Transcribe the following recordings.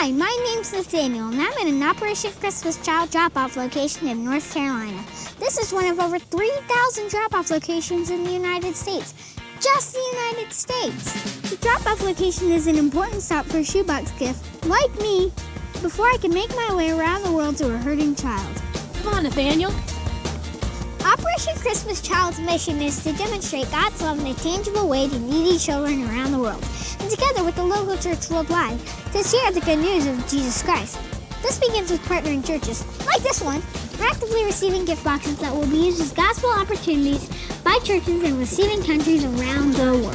Hi, my name's Nathaniel, and I'm in an Operation Christmas Child drop-off location in North Carolina. This is one of over 3,000 drop-off locations in the United States. Just the United States. The drop-off location is an important stop for a shoebox gift, like me, before I can make my way around the world to a hurting child. Come on, Nathaniel. Operation Christmas Child's mission is to demonstrate God's love in a tangible way to needy children around the world, and together with the local church worldwide, to share the good news of Jesus Christ. This begins with partnering churches, like this one. We're actively receiving gift boxes that will be used as gospel opportunities by churches in receiving countries around the world.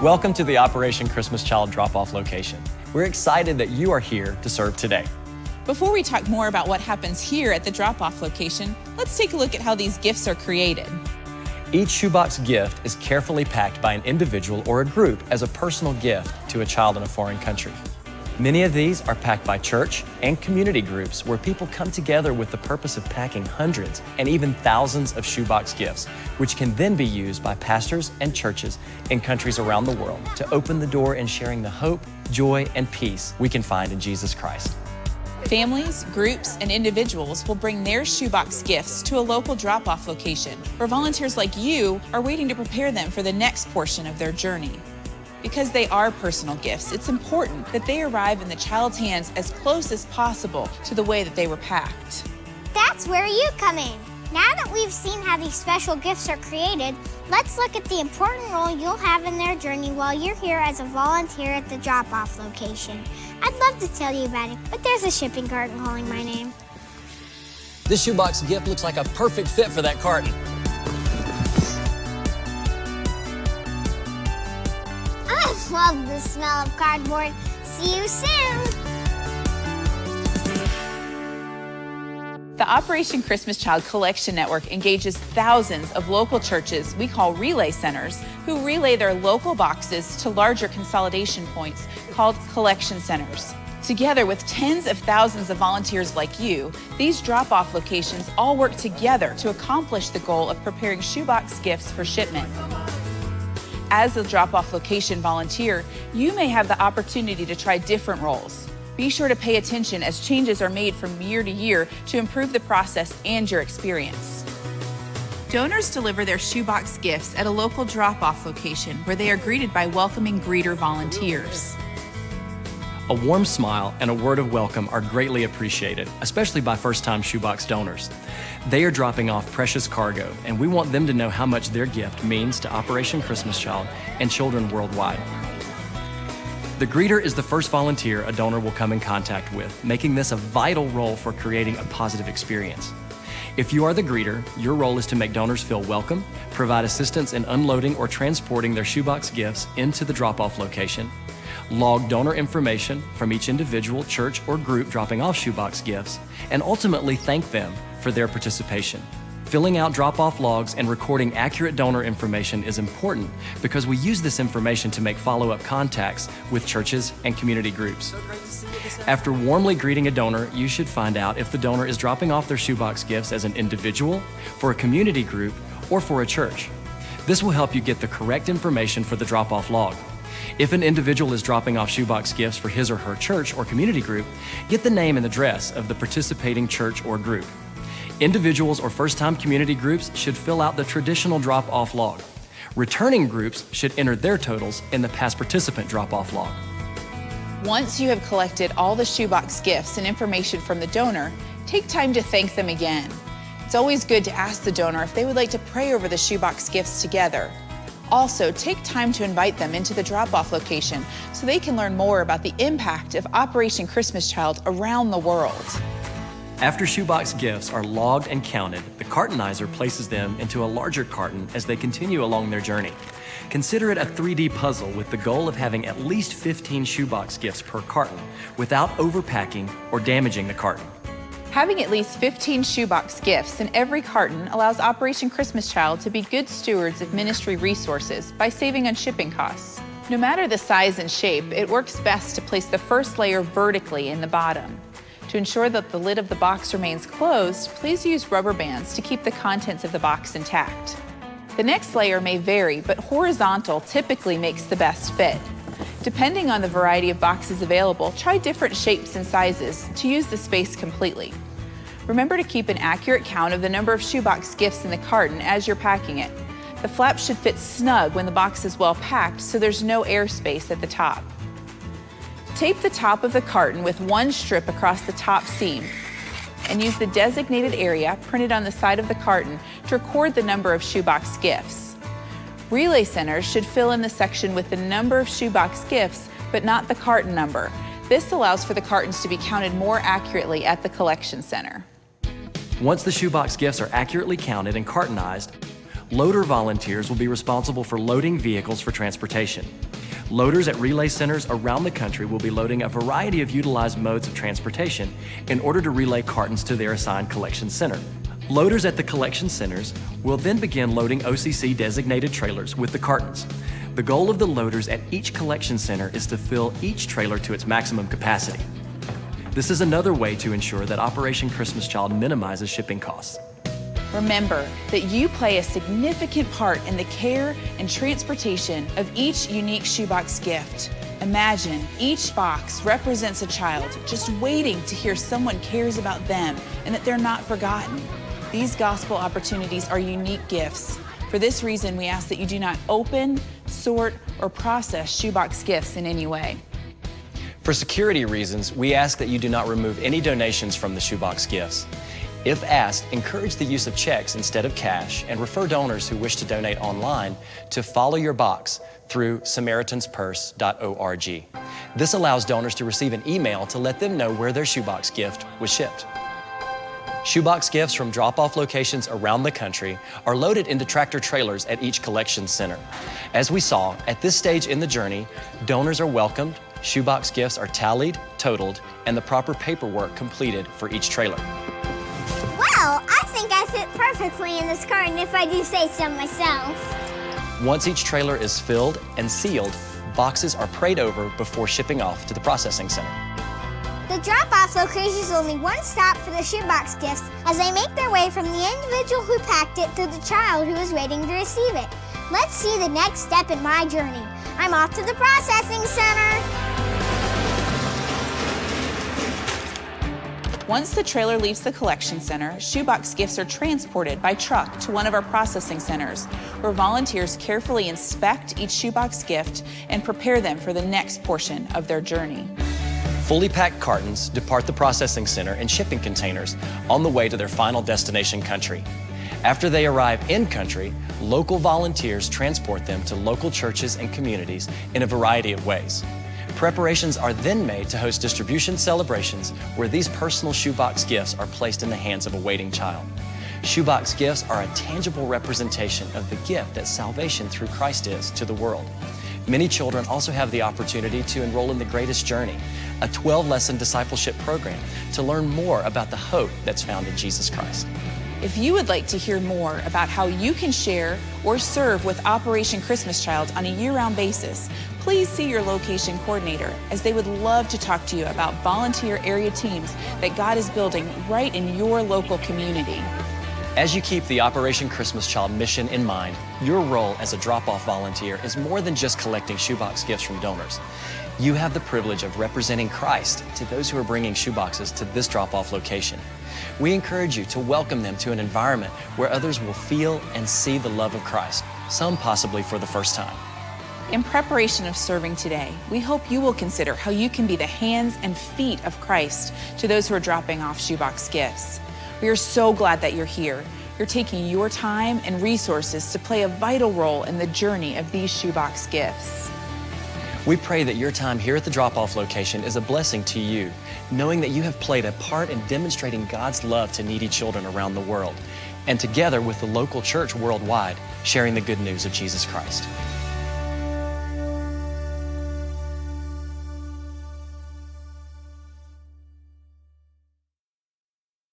Welcome to the Operation Christmas Child drop-off location. We're excited that you are here to serve today. Before we talk more about what happens here at the drop-off location, let's take a look at how these gifts are created. Each shoebox gift is carefully packed by an individual or a group as a personal gift to a child in a foreign country. Many of these are packed by church and community groups where people come together with the purpose of packing hundreds and even thousands of shoebox gifts, which can then be used by pastors and churches in countries around the world to open the door in sharing the hope, joy, and peace we can find in Jesus Christ. Families, groups, and individuals will bring their shoebox gifts to a local drop-off location where volunteers like you are waiting to prepare them for the next portion of their journey. Because they are personal gifts, it's important that they arrive in the child's hands as close as possible to the way that they were packed. That's where you come in. Now that we've seen how these special gifts are created, let's look at the important role you'll have in their journey while you're here as a volunteer at the drop-off location. I'd love to tell you about it, but there's a shipping carton calling my name. This shoebox gift looks like a perfect fit for that carton. I love the smell of cardboard. See you soon. The Operation Christmas Child Collection Network engages thousands of local churches we call relay centers who relay their local boxes to larger consolidation points called collection centers. Together with tens of thousands of volunteers like you, these drop-off locations all work together to accomplish the goal of preparing shoebox gifts for shipment. As a drop-off location volunteer, you may have the opportunity to try different roles. Be sure to pay attention as changes are made from year to year to improve the process and your experience. Donors deliver their shoebox gifts at a local drop-off location where they are greeted by welcoming greeter volunteers. A warm smile and a word of welcome are greatly appreciated, especially by first-time shoebox donors. They are dropping off precious cargo, and we want them to know how much their gift means to Operation Christmas Child and children worldwide. The greeter is the first volunteer a donor will come in contact with, making this a vital role for creating a positive experience. If you are the greeter, your role is to make donors feel welcome, provide assistance in unloading or transporting their shoebox gifts into the drop-off location, log donor information from each individual, church, or group dropping off shoebox gifts, and ultimately thank them for their participation. Filling out drop-off logs and recording accurate donor information is important because we use this information to make follow-up contacts with churches and community groups. After warmly greeting a donor, you should find out if the donor is dropping off their shoebox gifts as an individual, for a community group, or for a church. This will help you get the correct information for the drop-off log. If an individual is dropping off shoebox gifts for his or her church or community group, get the name and address of the participating church or group. Individuals or first-time community groups should fill out the traditional drop-off log. Returning groups should enter their totals in the past participant drop-off log. Once you have collected all the shoebox gifts and information from the donor, take time to thank them again. It's always good to ask the donor if they would like to pray over the shoebox gifts together. Also, take time to invite them into the drop-off location so they can learn more about the impact of Operation Christmas Child around the world. After shoebox gifts are logged and counted, the cartonizer places them into a larger carton as they continue along their journey. Consider it a 3D puzzle with the goal of having at least 15 shoebox gifts per carton without overpacking or damaging the carton. Having at least 15 shoebox gifts in every carton allows Operation Christmas Child to be good stewards of ministry resources by saving on shipping costs. No matter the size and shape, it works best to place the first layer vertically in the bottom. To ensure that the lid of the box remains closed, please use rubber bands to keep the contents of the box intact. The next layer may vary, but horizontal typically makes the best fit. Depending on the variety of boxes available, try different shapes and sizes to use the space completely. Remember to keep an accurate count of the number of shoebox gifts in the carton as you're packing it. The flap should fit snug when the box is well packed, so there's no air space at the top. Tape the top of the carton with one strip across the top seam and use the designated area printed on the side of the carton to record the number of shoebox gifts. Relay centers should fill in the section with the number of shoebox gifts, but not the carton number. This allows for the cartons to be counted more accurately at the collection center. Once the shoebox gifts are accurately counted and cartonized, loader volunteers will be responsible for loading vehicles for transportation. Loaders at relay centers around the country will be loading a variety of utilized modes of transportation in order to relay cartons to their assigned collection center. Loaders at the collection centers will then begin loading OCC designated trailers with the cartons. The goal of the loaders at each collection center is to fill each trailer to its maximum capacity. This is another way to ensure that Operation Christmas Child minimizes shipping costs. Remember that you play a significant part in the care and transportation of each unique shoebox gift. Imagine each box represents a child just waiting to hear someone cares about them and that they're not forgotten. These gospel opportunities are unique gifts. For this reason, we ask that you do not open, sort, or process shoebox gifts in any way. For security reasons, we ask that you do not remove any donations from the shoebox gifts. If asked, encourage the use of checks instead of cash and refer donors who wish to donate online to Follow Your Box through SamaritansPurse.org. This allows donors to receive an email to let them know where their shoebox gift was shipped. Shoebox gifts from drop-off locations around the country are loaded into tractor trailers at each collection center. As we saw, at this stage in the journey, donors are welcomed, shoebox gifts are tallied, totaled, and the proper paperwork completed for each trailer. Well, I think I fit perfectly in this carton if I do say so myself. Once each trailer is filled and sealed, boxes are prayed over before shipping off to the processing center. The drop-off location is only one stop for the shoebox gifts as they make their way from the individual who packed it to the child who is waiting to receive it. Let's see the next step in my journey. I'm off to the processing center. Once the trailer leaves the collection center, shoebox gifts are transported by truck to one of our processing centers, where volunteers carefully inspect each shoebox gift and prepare them for the next portion of their journey. Fully packed cartons depart the processing center in shipping containers on the way to their final destination country. After they arrive in country, local volunteers transport them to local churches and communities in a variety of ways. Preparations are then made to host distribution celebrations where these personal shoebox gifts are placed in the hands of a waiting child. Shoebox gifts are a tangible representation of the gift that salvation through Christ is to the world. Many children also have the opportunity to enroll in the Greatest Journey, a 12-lesson discipleship program to learn more about the hope that's found in Jesus Christ. If you would like to hear more about how you can share or serve with Operation Christmas Child on a year-round basis, please see your location coordinator, as they would love to talk to you about volunteer area teams that God is building right in your local community. As you keep the Operation Christmas Child mission in mind, your role as a drop-off volunteer is more than just collecting shoebox gifts from donors. You have the privilege of representing Christ to those who are bringing shoeboxes to this drop-off location. We encourage you to welcome them to an environment where others will feel and see the love of Christ, some possibly for the first time. In preparation of serving today, we hope you will consider how you can be the hands and feet of Christ to those who are dropping off shoebox gifts. We are so glad that you're here. You're taking your time and resources to play a vital role in the journey of these shoebox gifts. We pray that your time here at the drop-off location is a blessing to you, knowing that you have played a part in demonstrating God's love to needy children around the world, and together with the local church worldwide, sharing the good news of Jesus Christ.